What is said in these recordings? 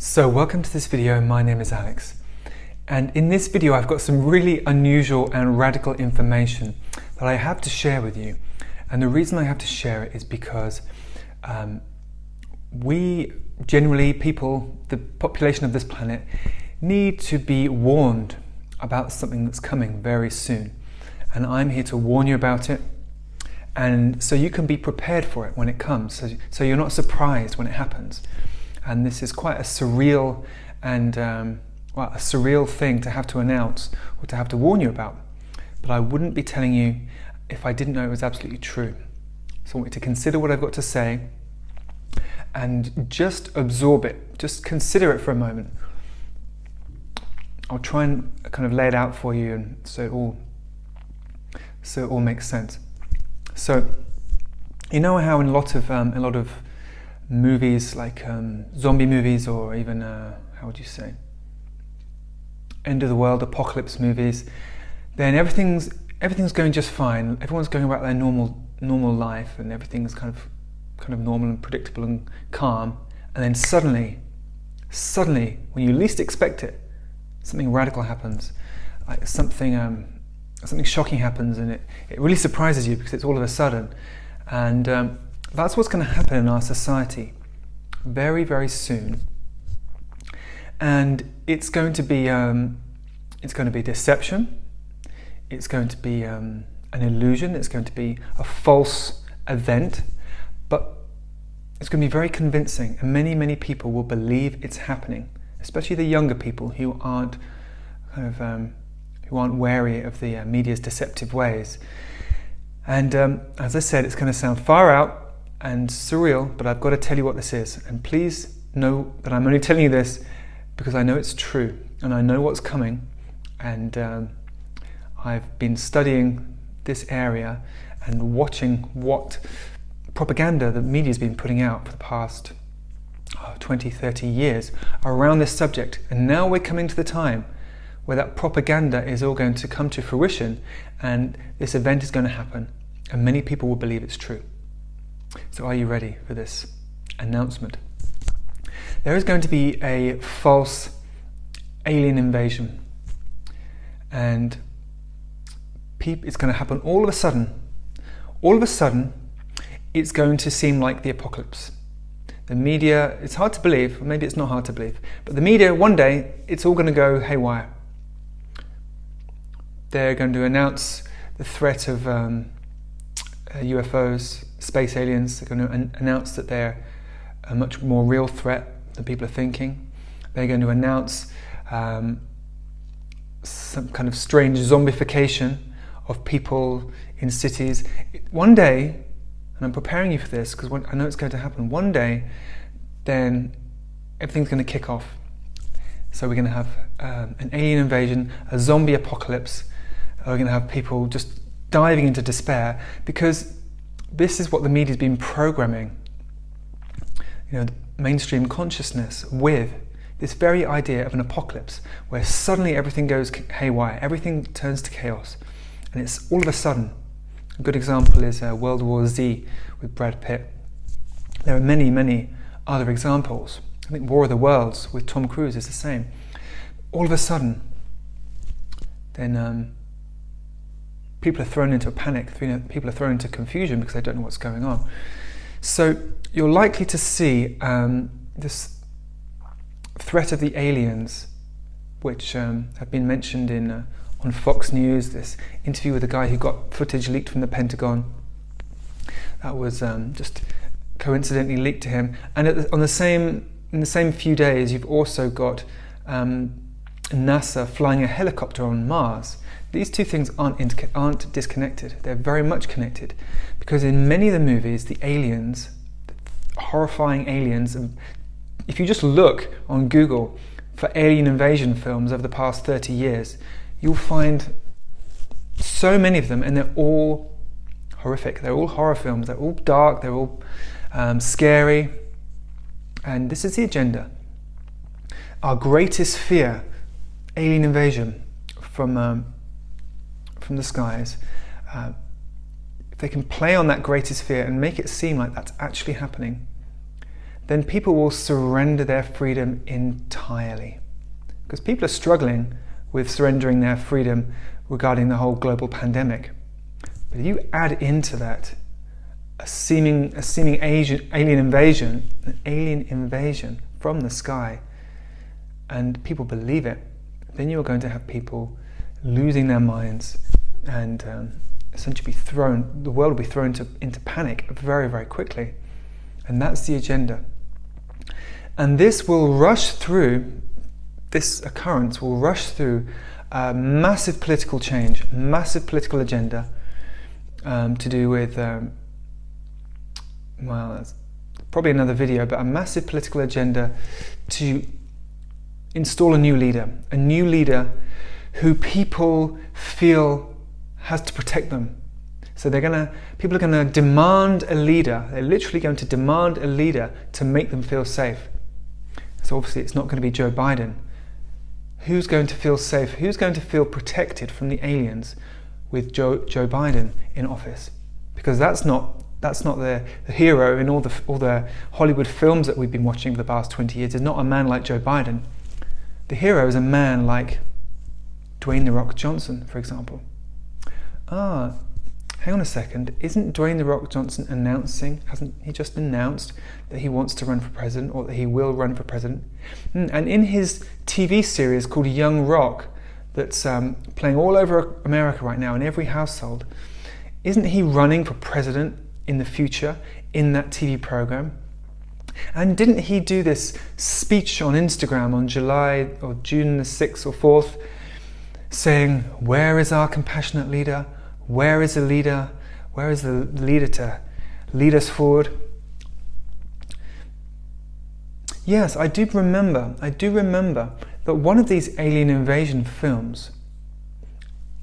So welcome to this video. My name is Alex, and in this video I've got some really unusual and radical information that I have to share with you. And the reason I have to share it is because we generally, people, the population of this planet, need to be warned about something that's coming very soon. And I'm here to warn you about it, and so you can be prepared for it when it comes, so you're not surprised when it happens. And this is quite a surreal and a surreal thing to have to announce or to have to warn you about. But I wouldn't be telling you if I didn't know it was absolutely true. So I want you to consider what I've got to say and just absorb it. Just consider it for a moment. I'll try and kind of lay it out for you, and so it all makes sense. So you know how in a lot of movies, like zombie movies, or even how would you say, end of the world apocalypse movies, then everything's going just fine. Everyone's going about their normal life, and everything's kind of normal and predictable and calm. And then suddenly, when you least expect it, something radical happens, like something shocking happens, and it really surprises you because it's all of a sudden. And that's what's going to happen in our society very, very soon. And it's going to be deception. It's going to be an illusion. It's going to be a false event, but it's going to be very convincing, and many people will believe it's happening, especially the younger people who aren't wary of the media's deceptive ways. And as I said, it's going to sound far out and surreal, but I've got to tell you what this is. And please know that I'm only telling you this because I know it's true, and I know what's coming. And I've been studying this area and watching what propaganda the media's been putting out for the past 20, 30 years around this subject. And now we're coming to the time where that propaganda is all going to come to fruition, and this event is going to happen, and many people will believe it's true. So are you ready for this announcement? There is going to be a false alien invasion, and it's going to happen all of a sudden. All of a sudden, it's going to seem like the apocalypse. The media, it's hard to believe, or maybe it's not hard to believe, but the media, one day, it's all going to go haywire. They're going to announce the threat of UFOs, space aliens. They're going to announce that they're a much more real threat than people are thinking. They're going to announce some kind of strange zombification of people in cities. One day, and I'm preparing you for this because I know it's going to happen, one day, then everything's going to kick off. So we're going to have an alien invasion, a zombie apocalypse. We're going to have people just diving into despair, because this is what the media's been programming, the mainstream consciousness with, this very idea of an apocalypse where suddenly everything goes haywire, everything turns to chaos, and it's all of a sudden. A good example is World War Z with Brad Pitt. There are many other examples. I think War of the Worlds with Tom Cruise is the same. All of a sudden, then people are thrown into a panic, people are thrown into confusion because they don't know what's going on. So you're likely to see this threat of the aliens, which have been mentioned on Fox News, this interview with a guy who got footage leaked from the Pentagon. That was just coincidentally leaked to him. And in the same few days, you've also got NASA flying a helicopter on Mars. These two things aren't disconnected. They're very much connected, because in many of the movies, the aliens, the horrifying aliens, and if you just look on Google for alien invasion films over the past 30 years, you'll find so many of them, and they're all horrific. They're all horror films. They're all dark. They're all scary. And this is the agenda. Our greatest fear, alien invasion from the skies. If they can play on that greatest fear and make it seem like that's actually happening, then people will surrender their freedom entirely. Because people are struggling with surrendering their freedom regarding the whole global pandemic. But if you add into that a seeming alien invasion from the sky, and people believe it, then you're going to have people losing their minds, and essentially the world will be thrown into panic very, very quickly. And that's the agenda. And this occurrence will rush through massive political change, massive political agenda to do with, that's probably another video, but a massive political agenda to install a new leader who people feel has to protect them. So people are going to demand a leader. They're literally going to demand a leader to make them feel safe. So obviously it's not going to be Joe Biden. Who's going to feel safe? Who's going to feel protected from the aliens with Joe Biden in office? Because that's not the hero in all the Hollywood films that we've been watching for the past 20 years. Is not a man like Joe Biden. The hero is a man like Dwayne "The Rock" Johnson, for example. Hang on a second. Isn't Dwayne "The Rock" Johnson hasn't he just announced that he wants to run for president, or that he will run for president? And in his TV series called Young Rock, that's playing all over America right now in every household, isn't he running for president in the future in that TV program? And didn't he do this speech on Instagram on July or June the 6th or 4th saying, "Where is our compassionate leader? Where is the leader? Where is the leader to lead us forward?" Yes, I do remember that one of these alien invasion films,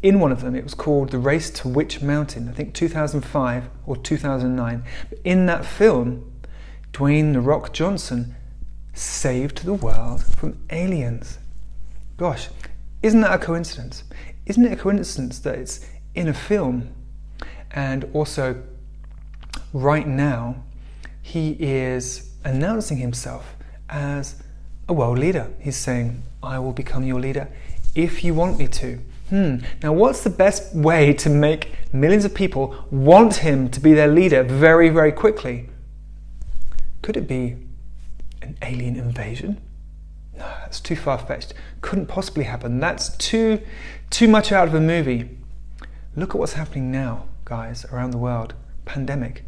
in one of them, it was called The Race to Witch Mountain, I think 2005 or 2009. In that film, Dwayne "The Rock" Johnson saved the world from aliens. Gosh, isn't that a coincidence? Isn't it a coincidence that it's in a film? And also, right now, he is announcing himself as a world leader. He's saying, "I will become your leader if you want me to." Now, what's the best way to make millions of people want him to be their leader very, very quickly? Could it be an alien invasion? No, that's too far-fetched. Couldn't possibly happen. That's too much out of a movie. Look at what's happening now, guys, around the world. Pandemic.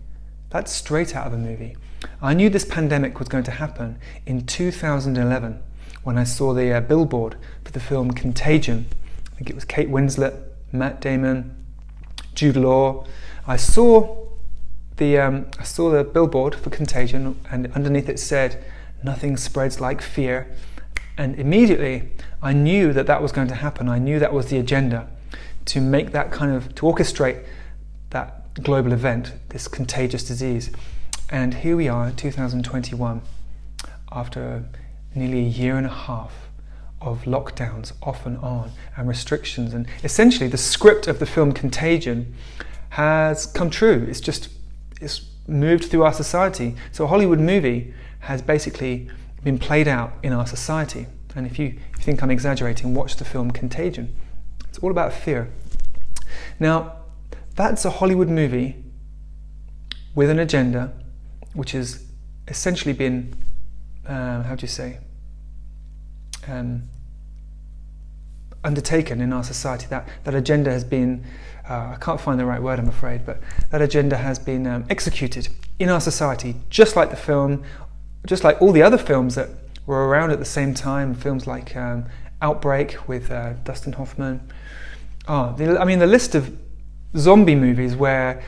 That's straight out of a movie. I knew this pandemic was going to happen in 2011 when I saw the billboard for the film Contagion. I think it was Kate Winslet, Matt Damon, Jude Law. I saw the billboard for Contagion, and underneath it said, "Nothing spreads like fear." And immediately I knew that was going to happen. I knew that was the agenda, to make that to orchestrate that global event, this contagious disease. And here we are in 2021, after nearly a year and a half of lockdowns off and on, and restrictions, and essentially the script of the film Contagion has come true. It's moved through our society. So a Hollywood movie has basically been played out in our society. And if you think I'm exaggerating, watch the film Contagion. It's all about fear. Now, that's a Hollywood movie with an agenda, which has essentially been, undertaken in our society. That agenda has been, I can't find the right word, I'm afraid, but that agenda has been executed in our society, just like the film, just like all the other films that were around at the same time, films like Outbreak with Dustin Hoffman. The list of zombie movies where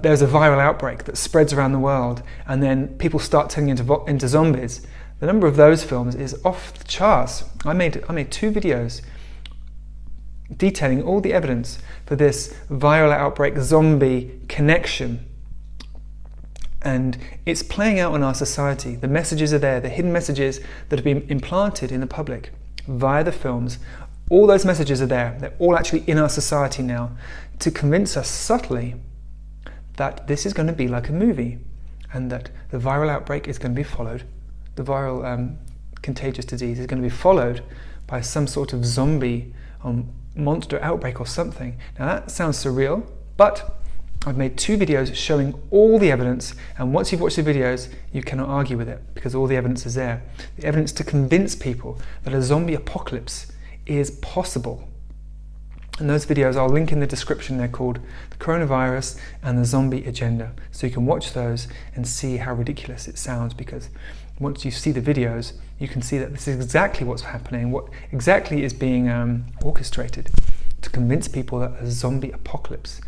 there's a viral outbreak that spreads around the world, and then people start turning into zombies. The number of those films is off the charts. I made 2 videos detailing all the evidence for this viral outbreak zombie connection. And it's playing out in our society. The messages are there, the hidden messages that have been implanted in the public via the films. All those messages are there. They're all actually in our society now to convince us subtly that this is going to be like a movie. and that the viral outbreak is going to be followed, the viral contagious disease is going to be followed by some sort of zombie monster outbreak or something. Now that sounds surreal, but I've made 2 videos showing all the evidence, and once you've watched the videos, you cannot argue with it because all the evidence is there. The evidence to convince people that a zombie apocalypse is possible. And those videos I'll link in the description. They're called The Coronavirus and the Zombie Agenda. So you can watch those and see how ridiculous it sounds, because once you see the videos, you can see that this is exactly what's happening, what exactly is being orchestrated to convince people that a zombie apocalypse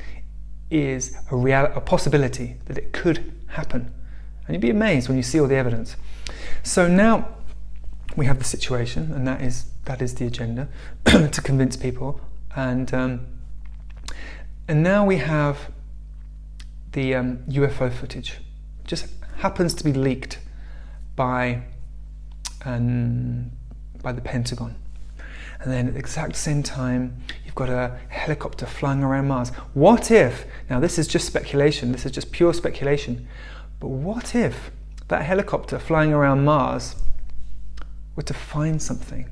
is a possibility, that it could happen. And you'd be amazed when you see all the evidence. So now we have the situation, and that is the agenda to convince people. And now we have the UFO footage. It just happens to be leaked by the Pentagon. And then at the exact same time, you've got a helicopter flying around Mars. What if, now this is just speculation, this is just pure speculation, but what if that helicopter flying around Mars were to find something?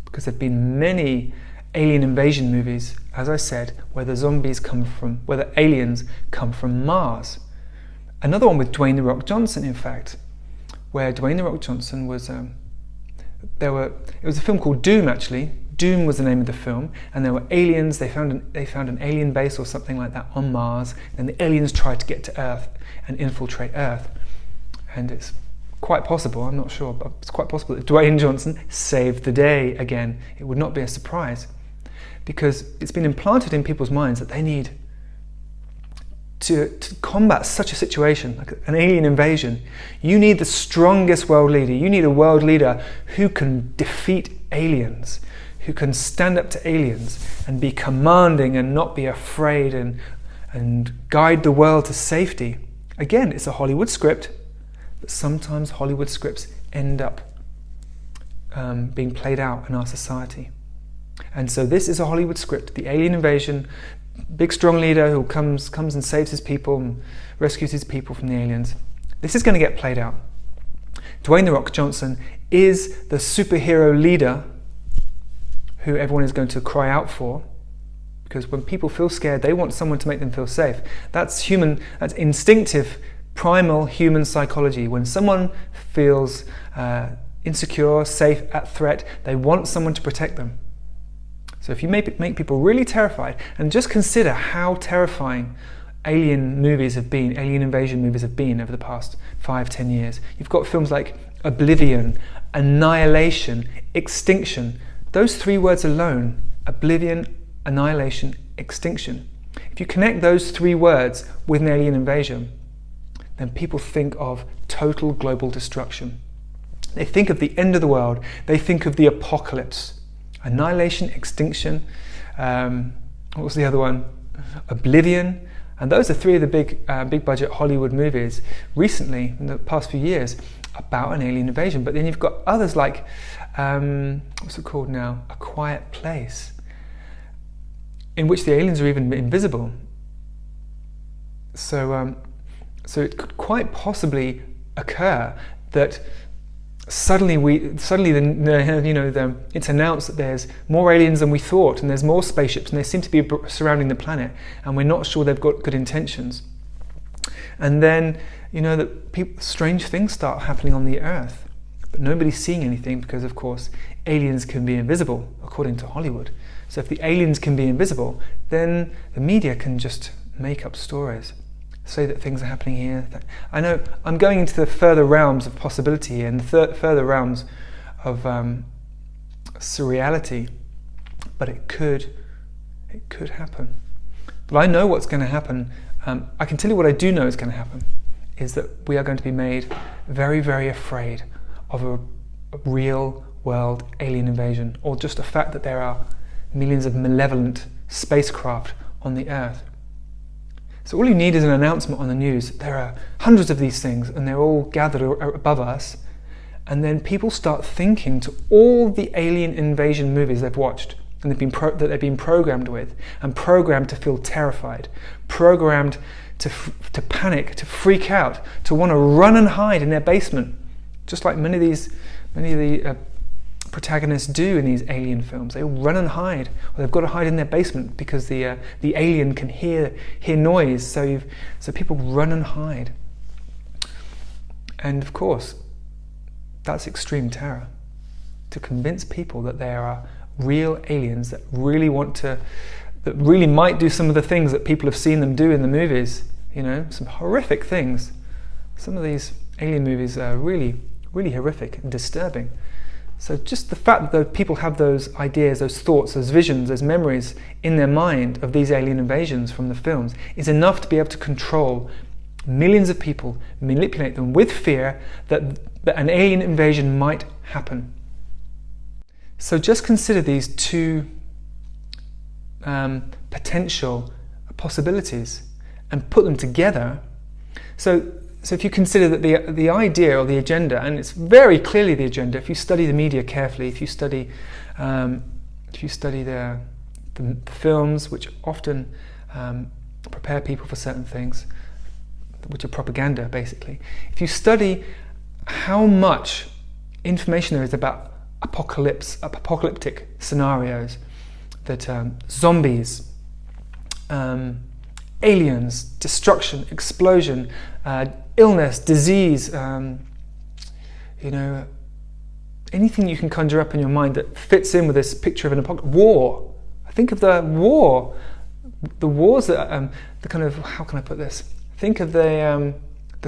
Because there have been many alien invasion movies, as I said, where the zombies come from, where the aliens come from Mars. Another one with Dwayne "The Rock" Johnson, in fact, where Dwayne "The Rock" Johnson was, it was a film called Doom, actually. Doom was the name of the film, and there were aliens. They found an alien base or something like that on Mars, and the aliens tried to get to Earth and infiltrate Earth. And it's quite possible, I'm not sure, but it's quite possible that Dwayne Johnson saved the day again. It would not be a surprise, because it's been implanted in people's minds that they need to combat such a situation, like an alien invasion. You need the strongest world leader. You need a world leader who can defeat aliens, who can stand up to aliens and be commanding and not be afraid and guide the world to safety. Again, it's a Hollywood script, but sometimes Hollywood scripts end up being played out in our society. And so this is a Hollywood script, the alien invasion, big strong leader who comes and saves his people and rescues his people from the aliens. This is going to get played out. Dwayne "The Rock" Johnson is the superhero leader who everyone is going to cry out for, because when people feel scared, they want someone to make them feel safe. That's human, that's instinctive, primal human psychology. When someone feels insecure, safe, at threat, they want someone to protect them. So if you make people really terrified, and just consider how terrifying alien movies have been, alien invasion movies have been over the past 5-10 years. You've got films like Oblivion, Annihilation, Extinction. Those 3 words alone, oblivion, annihilation, extinction. If you connect those 3 words with an alien invasion, then people think of total global destruction. They think of the end of the world. They think of the apocalypse. Annihilation, extinction, what was the other one? Oblivion. And those are 3 of the big budget Hollywood movies recently, in the past few years, about an alien invasion. But then you've got others like, what's it called now? A Quiet Place, in which the aliens are even invisible. So it could quite possibly occur that suddenly it's announced that there's more aliens than we thought, and there's more spaceships, and they seem to be surrounding the planet, and we're not sure they've got good intentions. And then that strange things start happening on the Earth, but nobody's seeing anything because, of course, aliens can be invisible, according to Hollywood. So if the aliens can be invisible, then the media can just make up stories, say that things are happening here. I know I'm going into the further realms of possibility here, and the further realms of surreality, but it could happen. But I know what's going to happen. I can tell you what I do know is going to happen, is that we are going to be made very, very afraid of a real world alien invasion, or just the fact that there are millions of malevolent spacecraft on the Earth. So all you need is an announcement on the news. There are hundreds of these things, and they're all gathered above us. And then people start thinking to all the alien invasion movies they've watched, and that they've been programmed with, and programmed to feel terrified, programmed to panic, to freak out, to want to run and hide in their basement, just like many of the protagonists do in these alien films. They run and hide, or they've got to hide in their basement because the alien can hear noise. So people run and hide, and of course, that's extreme terror. To convince people that there are real aliens that really might do some of the things that people have seen them do in the movies. Some horrific things. Some of these alien movies are really, really horrific and disturbing. So just the fact that people have those ideas, those thoughts, those visions, those memories in their mind of these alien invasions from the films is enough to be able to control millions of people, manipulate them with fear that an alien invasion might happen. So just consider these two potential possibilities and put them together. So if you consider that the idea or the agenda, and it's very clearly the agenda, if you study the media carefully, if you study the films, which often prepare people for certain things, which are propaganda basically, if you study how much information there is about apocalyptic scenarios, that zombies, aliens, destruction, explosion, illness, disease, anything you can conjure up in your mind that fits in with this picture of an apocalypse. War. Think of the wars that the kind of, how can I put this? Think of the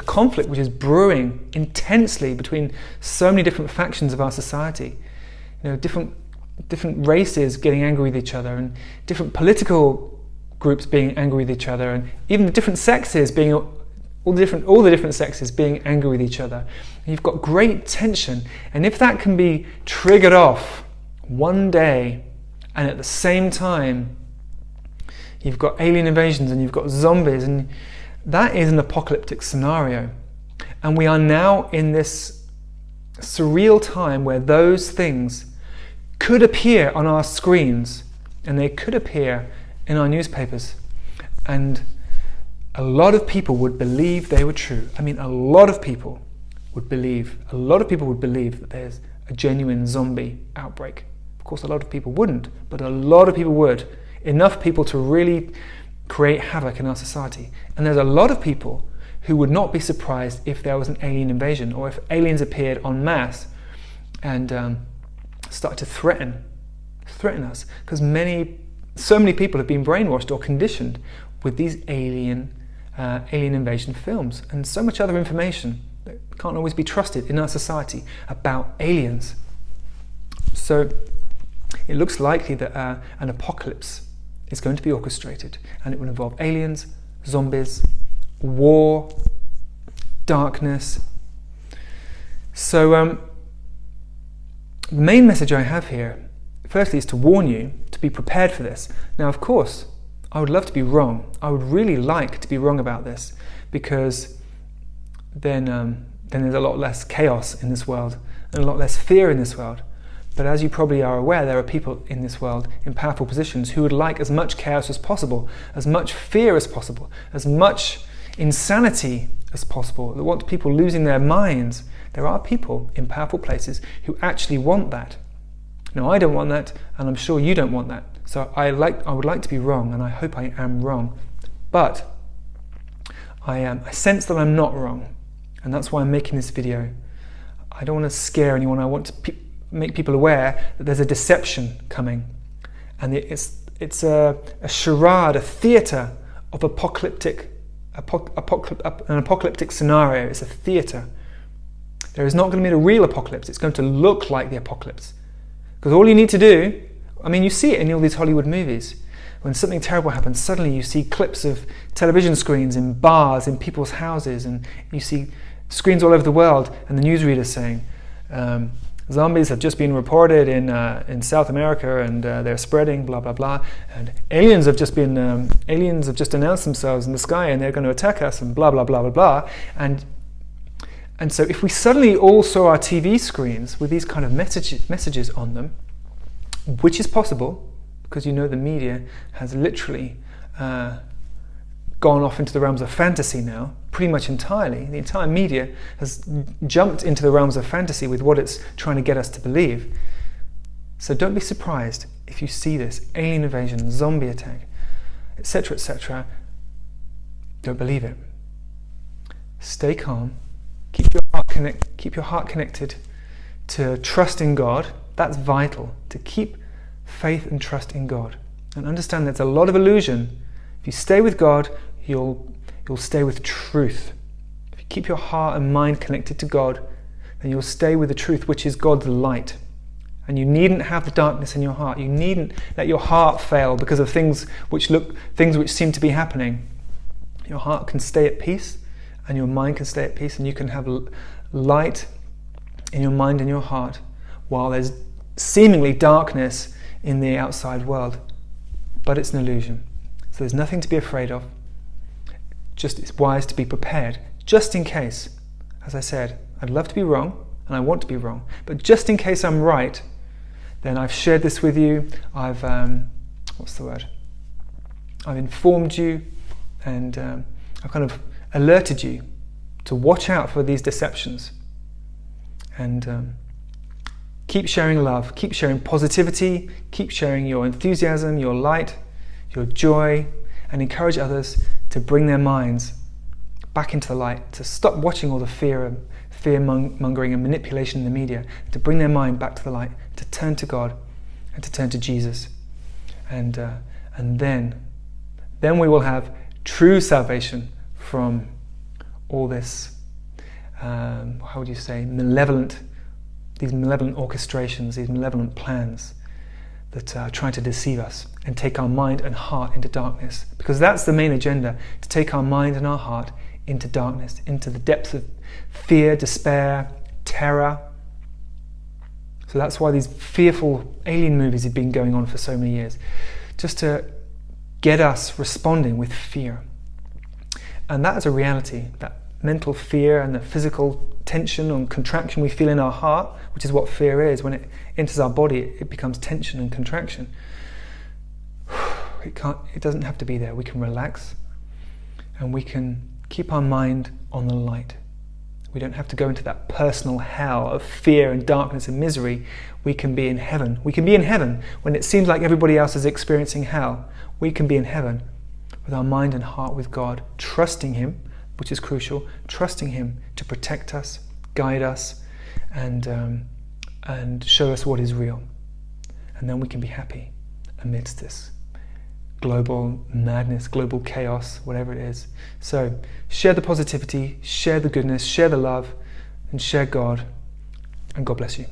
conflict which is brewing intensely between so many different factions of our society. Different races getting angry with each other, and different political groups being angry with each other, and even the different sexes being all the different sexes being angry with each other. And you've got great tension, and if that can be triggered off one day, and at the same time you've got alien invasions and you've got zombies, and that is an apocalyptic scenario. And we are now in this surreal time where those things could appear on our screens, and they could appear in our newspapers, and a lot of people would believe they were true. I mean, a lot of people would believe that there's a genuine zombie outbreak. Of course, a lot of people wouldn't, but a lot of people would. Enough people to really create havoc in our society. And there's a lot of people who would not be surprised if there was an alien invasion, or if aliens appeared en masse and started to threaten us, because so many people have been brainwashed or conditioned with these alien invasion films, and so much other information that can't always be trusted in our society about aliens. So it looks likely that an apocalypse is going to be orchestrated, and it will involve aliens, zombies, war, darkness. So the main message I have here, firstly, is to warn you to be prepared for this. Now, of course, I would love to be wrong. I would really like to be wrong about this, because then there's a lot less chaos in this world and a lot less fear in this world. But as you probably are aware, there are people in this world in powerful positions who would like as much chaos as possible, as much fear as possible, as much insanity as possible. They want people losing their minds. There are people in powerful places who actually want that. Now, I don't want that, and I'm sure you don't want that. So I would like to be wrong, and I hope I am wrong. But I sense that I'm not wrong, and that's why I'm making this video. I don't want to scare anyone. I want to make people aware that there's a deception coming, and it's a charade, a theatre of an apocalyptic scenario. It's a theatre. There is not going to be a real apocalypse. It's going to look like the apocalypse. Because all you need to do, I mean, you see it in all these Hollywood movies. When something terrible happens, suddenly you see clips of television screens in bars, in people's houses, and you see screens all over the world, and the newsreaders saying, zombies have just been reported in South America, and they're spreading, blah blah blah, and aliens have just announced themselves in the sky, and they're going to attack us, and blah blah blah blah blah. And so if we suddenly all saw our TV screens with these kind of messages on them, which is possible, because you know the media has literally gone off into the realms of fantasy now, pretty much entirely. The entire media has jumped into the realms of fantasy with what it's trying to get us to believe. So don't be surprised if you see this alien invasion, zombie attack, etc., etc. Don't believe it. Stay calm. Keep your heart connected to trust in God. That's vital, to keep faith and trust in God. And understand there's a lot of illusion. If you stay with God, you'll stay with truth. If you keep your heart and mind connected to God, then you'll stay with the truth, which is God's light. And you needn't have the darkness in your heart. You needn't let your heart fail because of things which seem to be happening. Your heart can stay at peace, and your mind can stay at peace, and you can have light in your mind and your heart while there's seemingly darkness in the outside world. But it's an illusion. So there's nothing to be afraid of. Just it's wise to be prepared, just in case. As I said, I'd love to be wrong, and I want to be wrong. But just in case I'm right, then I've shared this with you. I've informed you, and I've kind of alerted you to watch out for these deceptions. And keep sharing love, keep sharing positivity, keep sharing your enthusiasm, your light, your joy, and encourage others to bring their minds back into the light, to stop watching all the fear-mongering and manipulation in the media, to bring their mind back to the light, to turn to God and to turn to Jesus. And then we will have true salvation from all this, how would you say, these malevolent orchestrations, these malevolent plans that are trying to deceive us and take our mind and heart into darkness. Because that's the main agenda, to take our mind and our heart into darkness, into the depths of fear, despair, terror. So that's why these fearful alien movies have been going on for so many years, just to get us responding with fear. And that is a reality, that mental fear and the physical tension and contraction we feel in our heart, which is what fear is. When it enters our body, it becomes tension and contraction. It doesn't have to be there. We can relax and we can keep our mind on the light. We don't have to go into that personal hell of fear and darkness and misery. We can be in heaven. We can be in heaven when it seems like everybody else is experiencing hell. We can be in heaven with our mind and heart with God, trusting Him, which is crucial, trusting Him to protect us, guide us, and show us what is real. And then we can be happy amidst this global madness, global chaos, whatever it is. So share the positivity, share the goodness, share the love, and share God, and God bless you.